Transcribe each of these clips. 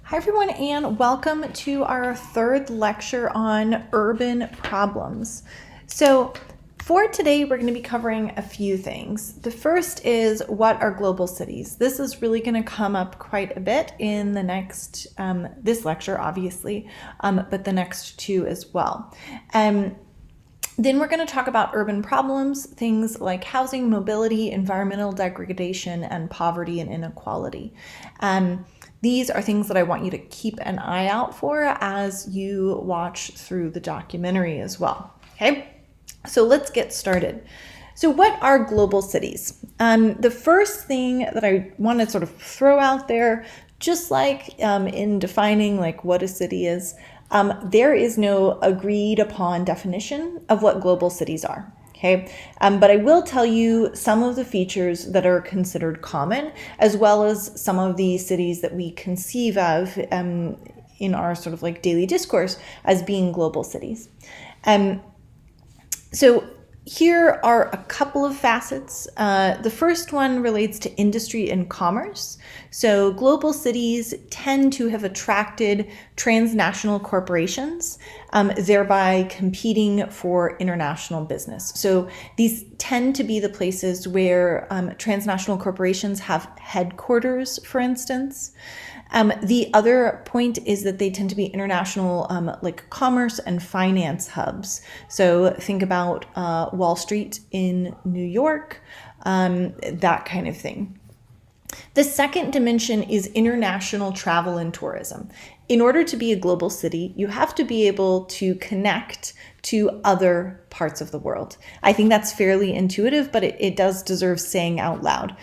Hi everyone, and welcome to our third lecture on urban problems. So for today, we're going to be covering a few things. The first is, what are global cities? This is really going to come up quite a bit in the next, this lecture, obviously, but the next two as well. Then we're going to talk about urban problems, things like housing, mobility, environmental degradation, and poverty and inequality. These are things that I want you to keep an eye out for as you watch through the documentary as well. Okay, so let's get started. So what are global cities? The first thing that I want to sort of throw out there, just like in defining like what a city is, there is no agreed upon definition of what global cities are. Okay, but I will tell you some of the features that are considered common, as well as some of the cities that we conceive of in our sort of like daily discourse as being global cities. So here are a couple of facets. The first one relates to industry and commerce. So global cities tend to have attracted transnational corporations, thereby competing for international business. So these tend to be the places where transnational corporations have headquarters, for instance. The other point is that they tend to be international like commerce and finance hubs. So think about Wall Street in New York, that kind of thing. The second dimension is international travel and tourism. In order to be a global city, you have to be able to connect to other parts of the world. I think that's fairly intuitive, but it does deserve saying out loud.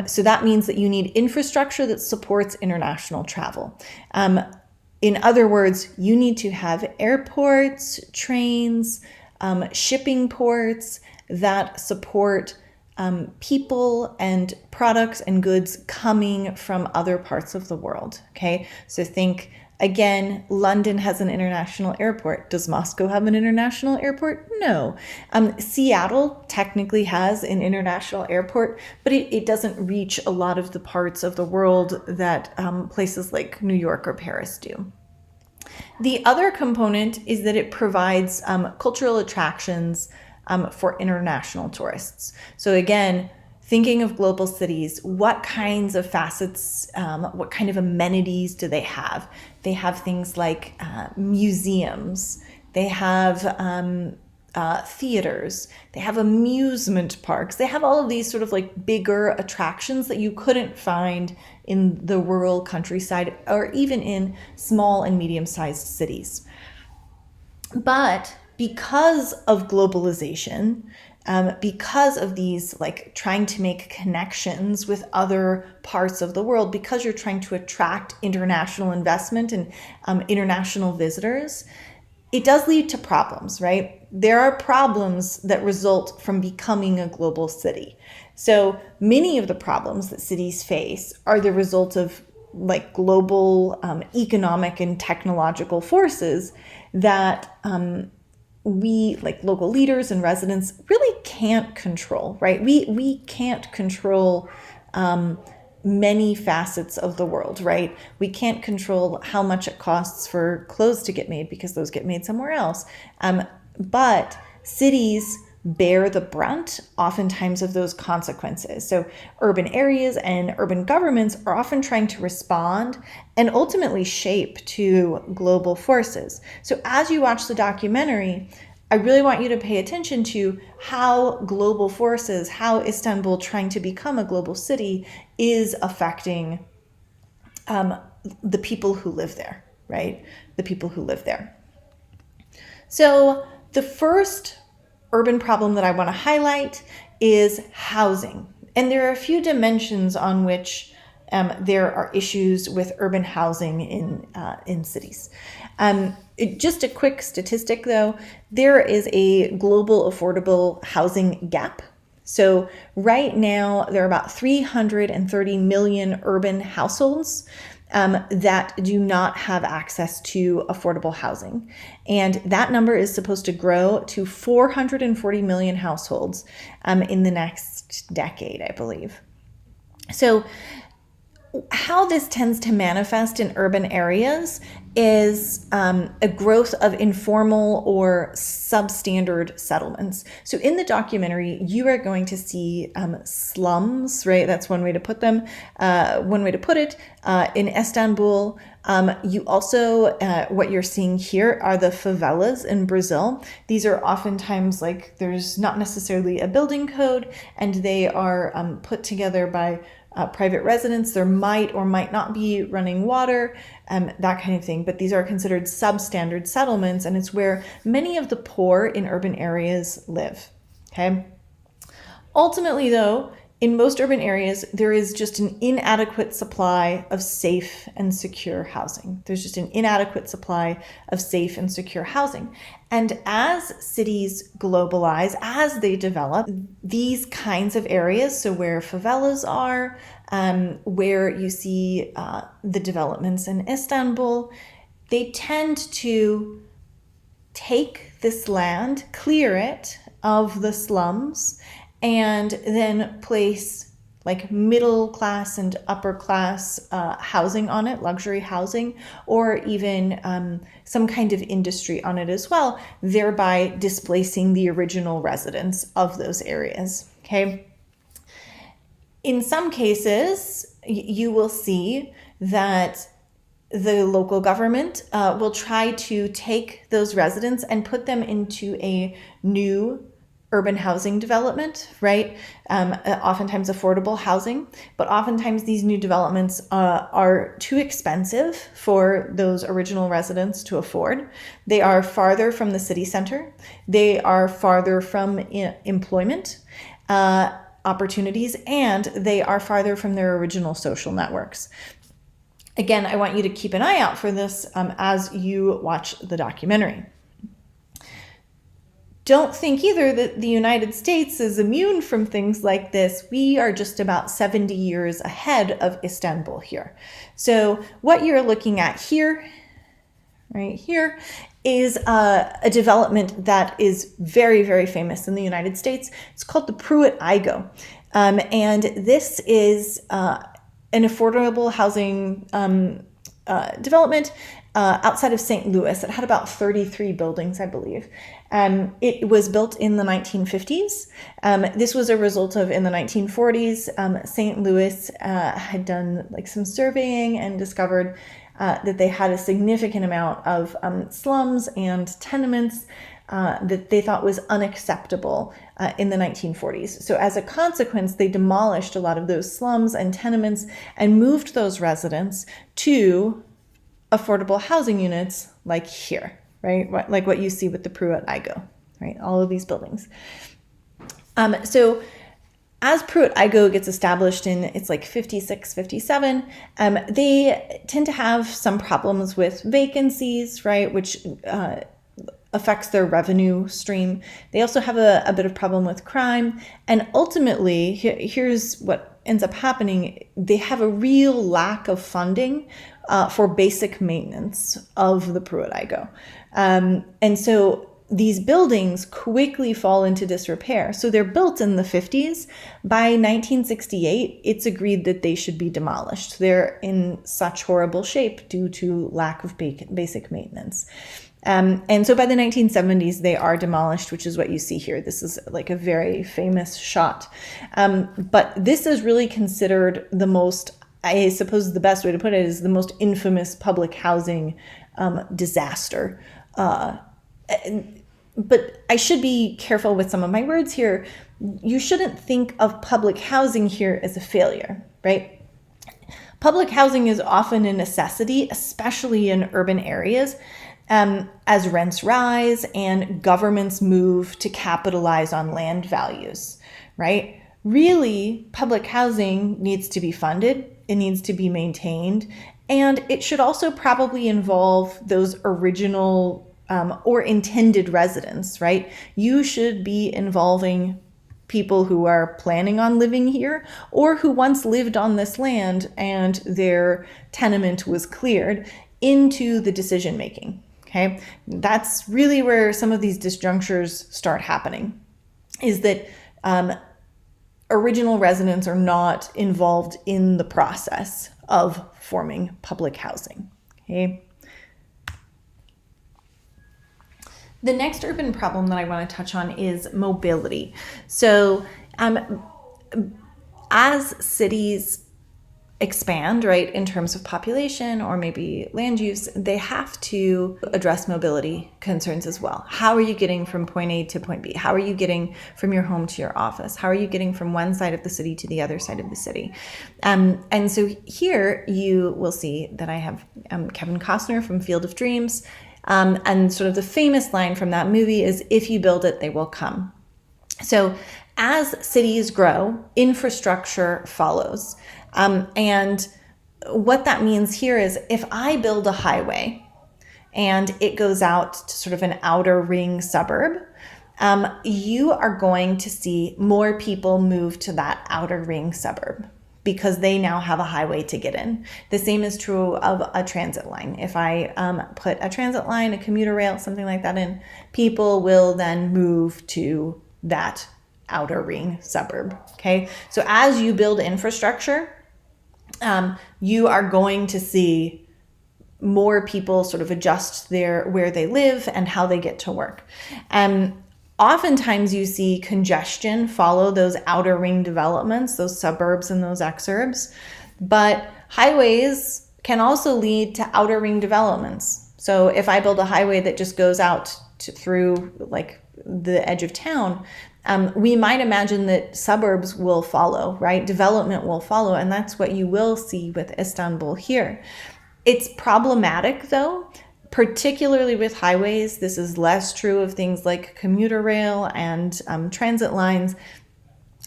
So that means that you need infrastructure that supports international travel. In other words, you need to have airports, trains, shipping ports that support people and products and goods coming from other parts of the world. Okay, so think again, London has an international airport. Does Moscow have an international airport? No. Seattle technically has an international airport, but it doesn't reach a lot of the parts of the world that places like New York or Paris do. The other component is that it provides cultural attractions for international tourists. So again, thinking of global cities, what kinds of facets, what kind of amenities do they have? They have things like museums, they have theaters, they have amusement parks, they have all of these sort of like bigger attractions that you couldn't find in the rural countryside or even in small and medium-sized cities. But because of globalization, because of these like trying to make connections with other parts of the world, because you're trying to attract international investment and international visitors, it does lead to problems, right? There are problems that result from becoming a global city. So many of the problems that cities face are the result of like global economic and technological forces that we, like local leaders and residents, really can't control, right? We can't control many facets of the world, right? We can't control how much it costs for clothes to get made because those get made somewhere else. But cities bear the brunt oftentimes of those consequences. So urban areas and urban governments are often trying to respond and ultimately shape to global forces. So as you watch the documentary, I really want you to pay attention to how global forces, how Istanbul trying to become a global city is affecting the people who live there, right? The people who live there. So the first urban problem that I want to highlight is housing. And there are a few dimensions on which there are issues with urban housing in cities. Just a quick statistic though, there is a global affordable housing gap. So right now there are about 330 million urban households that do not have access to affordable housing. And that number is supposed to grow to 440 million households in the next decade, I believe. So how this tends to manifest in urban areas is a growth of informal or substandard settlements. So in the documentary, you are going to see slums, right? That's one way to put them. One way to put it in Istanbul. You also, what you're seeing here are the favelas in Brazil. These are oftentimes like there's not necessarily a building code, and they are put together by private residents. There might or might not be running water, that kind of thing. But these are considered substandard settlements, and it's where many of the poor in urban areas live. Okay. Ultimately, though, in most urban areas, there is just an inadequate supply of safe and secure housing. There's just an inadequate supply of safe and secure housing. And as cities globalize, as they develop, these kinds of areas, so where favelas are, where you see the developments in Istanbul, they tend to take this land, clear it of the slums, and then place like middle class and upper class housing on it, luxury housing, or even some kind of industry on it as well, thereby displacing the original residents of those areas. Okay. In some cases, you will see that the local government will try to take those residents and put them into a new urban housing development, right? Oftentimes affordable housing, but oftentimes these new developments are too expensive for those original residents to afford. They are farther from the city center. They are farther from employment opportunities, and they are farther from their original social networks. Again, I want you to keep an eye out for this as you watch the documentary. Don't think either that the United States is immune from things like this. We are just about 70 years ahead of Istanbul here. So what you're looking at here, right here, is a development that is very, very famous in the United States. It's called the Pruitt-Igoe. And this is an affordable housing development outside of St. Louis. It had about 33 buildings, I believe. It was built in the 1950s. This was a result of, in the 1940s, St. Louis had done like some surveying and discovered that they had a significant amount of slums and tenements that they thought was unacceptable in the 1940s. So as a consequence, they demolished a lot of those slums and tenements and moved those residents to affordable housing units like here, right? Like what you see with the Pruitt-Igoe, right? All of these buildings. So as Pruitt-Igoe gets established in, it's like 56, 57, they tend to have some problems with vacancies, right? Which affects their revenue stream. They also have a bit of problem with crime. And ultimately, here's what ends up happening. They have a real lack of funding for basic maintenance of the Pruitt-Igoe. And so these buildings quickly fall into disrepair. So they're built in the 50s. By 1968, it's agreed that they should be demolished. They're in such horrible shape due to lack of basic maintenance. And so by the 1970s, they are demolished, which is what you see here. This is like a very famous shot. But this is really considered the most, I suppose the best way to put it is the most infamous public housing disaster. But I should be careful with some of my words here. You shouldn't think of public housing here as a failure, right? Public housing is often a necessity, especially in urban areas, as rents rise and governments move to capitalize on land values, right? Really, public housing needs to be funded, it needs to be maintained, and it should also probably involve those original or intended residents, right? You should be involving people who are planning on living here or who once lived on this land and their tenement was cleared into the decision making. Okay, that's really where some of these disjunctures start happening, is that original residents are not involved in the process of forming public housing. Okay. The next urban problem that I want to touch on is mobility. So as cities expand, right, in terms of population or maybe land use, they have to address mobility concerns as well. How are you getting from point A to point B? How are you getting from your home to your office? How are you getting from one side of the city to the other side of the city? And so here you will see that I have Kevin Costner from Field of Dreams. And sort of the famous line from that movie is, if you build it, they will come. So as cities grow, infrastructure follows. And what that means here is, if I build a highway and it goes out to sort of an outer ring suburb, you are going to see more people move to that outer ring suburb because they now have a highway to get in. The same is true of a transit line. If I put a transit line, a commuter rail, something like that in, people will then move to that outer ring suburb. Okay, so as you build infrastructure, you are going to see more people sort of adjust where they live and how they get to work. Oftentimes you see congestion follow those outer ring developments, those suburbs and those exurbs, but highways can also lead to outer ring developments. So if I build a highway that just goes out through like the edge of town, we might imagine that suburbs will follow, right? Development will follow, and that's what you will see with Istanbul here. It's problematic though, particularly with highways. This is less true of things like commuter rail and transit lines.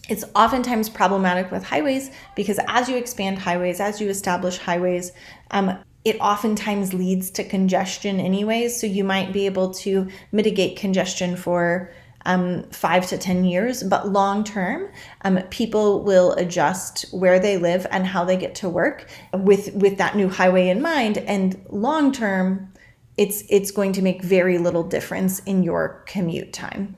It's oftentimes problematic with highways because as you expand highways, as you establish highways, it oftentimes leads to congestion anyways. So you might be able to mitigate congestion for 5 to 10 years, but long term, people will adjust where they live and how they get to work with that new highway in mind. And long term, it's going to make very little difference in your commute time.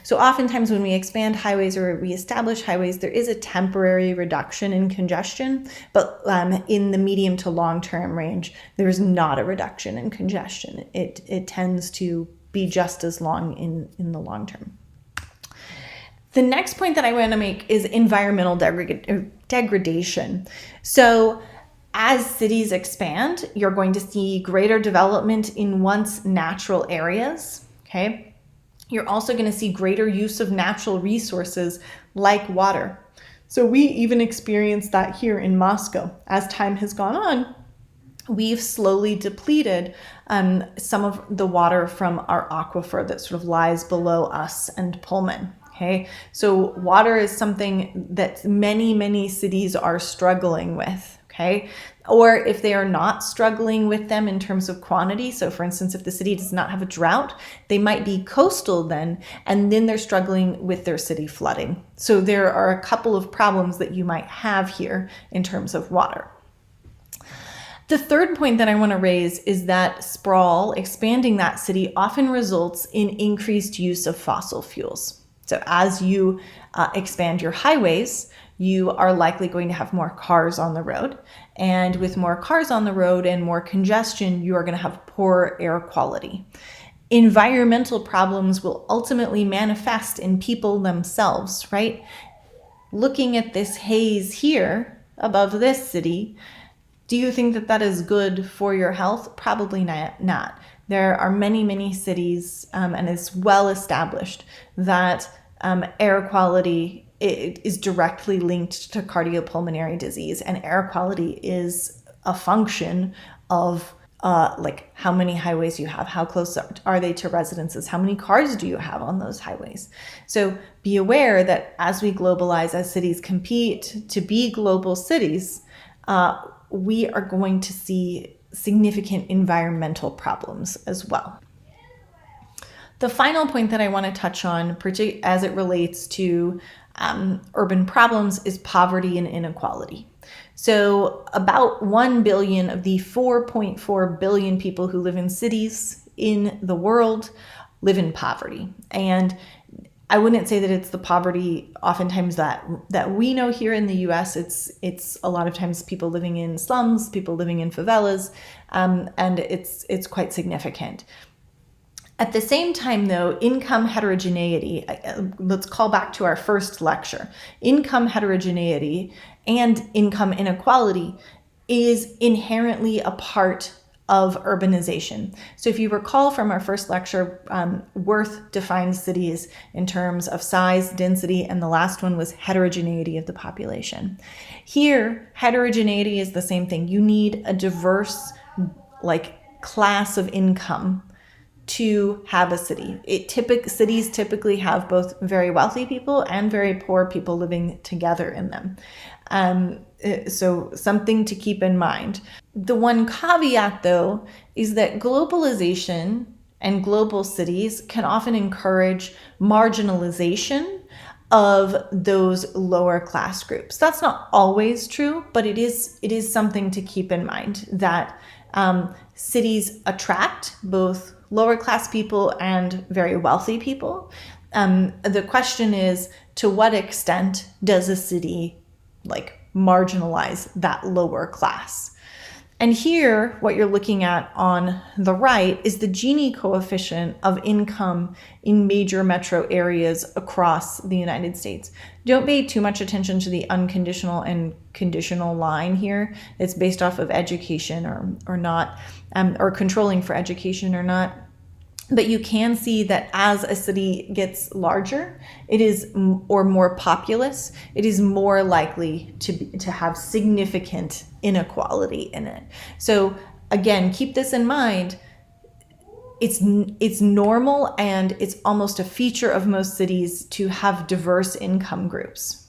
So oftentimes when we expand highways or we establish highways, there is a temporary reduction in congestion, but in the medium to long term range, there is not a reduction in congestion. It tends to be just as long in the long term. The next point that I want to make is environmental degradation. So as cities expand, you're going to see greater development in once natural areas, okay? You're also going to see greater use of natural resources like water. So we even experienced that here in Moscow. As time has gone on, we've slowly depleted some of the water from our aquifer that sort of lies below us and Pullman. Okay, so water is something that many cities are struggling with. Okay, or if they are not struggling with them in terms of quantity. So for instance, if the city does not have a drought, they might be coastal then, and then they're struggling with their city flooding. So there are a couple of problems that you might have here in terms of water. The third point that I want to raise is that sprawl, expanding that city, often results in increased use of fossil fuels. So as you expand your highways, you are likely going to have more cars on the road. And with more cars on the road and more congestion, you are going to have poor air quality. Environmental problems will ultimately manifest in people themselves, right? Looking at this haze here above this city, do you think that that is good for your health? Probably not. There are many cities, and it's well established that air quality is directly linked to cardiopulmonary disease, and air quality is a function of like how many highways you have, how close are they to residences, how many cars do you have on those highways. So be aware that as we globalize, as cities compete to be global cities, we are going to see significant environmental problems as well. The final point that I want to touch on, as it relates to urban problems, is poverty and inequality. So about 1 billion of the 4.4 billion people who live in cities in the world live in poverty. And I wouldn't say that it's the poverty oftentimes that we know here in the U.S. It's a lot of times people living in slums, people living in favelas, and it's quite significant. At the same time, though, income heterogeneity, let's call back to our first lecture, income heterogeneity and income inequality is inherently a part of urbanization. So if you recall from our first lecture, Worth defined cities in terms of size, density, and the last one was heterogeneity of the population. Here, heterogeneity is the same thing. You need a diverse, class of income to have a city. Cities typically have both very wealthy people and very poor people living together in them. So something to keep in mind. The one caveat, though, is that globalization and global cities can often encourage marginalization of those lower class groups. That's not always true, but it is something to keep in mind that cities attract both lower class people and very wealthy people. The question is, to what extent does a city marginalize that lower class? And here, what you're looking at on the right is the Gini coefficient of income in major metro areas across the United States. Don't pay too much attention to the unconditional and conditional line here. It's based off of education or not, or controlling for education or not. But you can see that as a city gets larger, or more populous, it is more likely to have significant inequality in it. So again, keep this in mind. It's normal and it's almost a feature of most cities to have diverse income groups.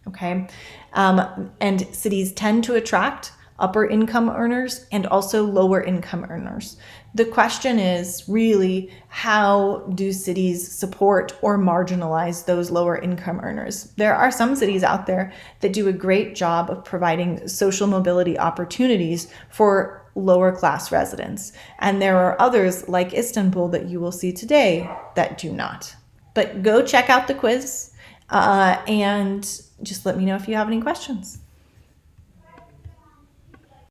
Okay, and cities tend to attract upper income earners and also lower income earners. The question is really, how do cities support or marginalize those lower income earners? There are some cities out there that do a great job of providing social mobility opportunities for lower class residents. And there are others like Istanbul that you will see today that do not. But go check out the quiz and just let me know if you have any questions.